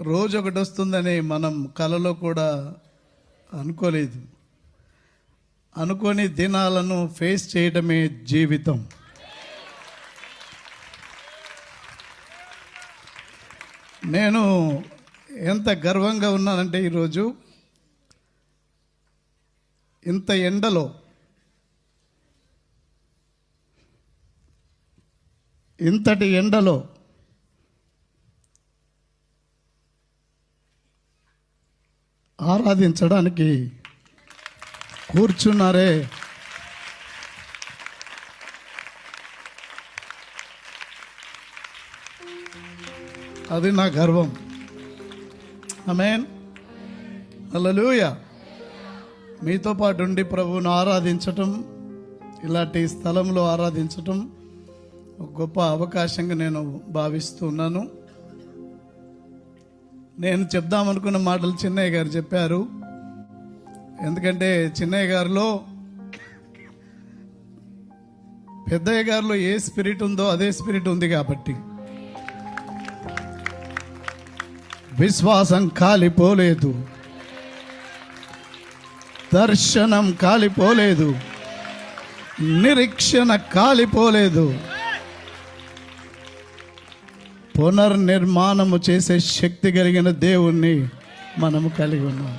రోజు ఒకటి వస్తుందని మనం కలలో కూడా అనుకోలేదు. అనుకోని దినాలను ఫేస్ చేయడమే జీవితం. నేను ఎంత గర్వంగా ఉన్నానంటే ఈరోజు ఇంత ఎండలో ఇంతటి ఎండలో ఆరాధించడానికి కూర్చున్నారే. అది నా గర్వం. ఆమేన్, హల్లెలూయా. మీతో పాటు ఉండి ప్రభువును ఆరాధించటం, ఇలాంటి స్థలంలో ఆరాధించటం ఒక గొప్ప అవకాశంగా నేను భావిస్తున్నాను. నేను చెప్దామనుకున్న మాటలు చిన్నయ్య గారు చెప్పారు. ఎందుకంటే చిన్నయ్య గారిలో, పెద్దయ్య గారిలో ఏ స్పిరిట్ ఉందో అదే స్పిరిట్ ఉంది కాబట్టి విశ్వాసం కాలిపోలేదు, దర్శనం కాలిపోలేదు, నిరీక్షణ కాలిపోలేదు. పునర్నిర్మాణము చేసే శక్తి కలిగిన దేవుణ్ణి మనము కలిగి ఉన్నాం.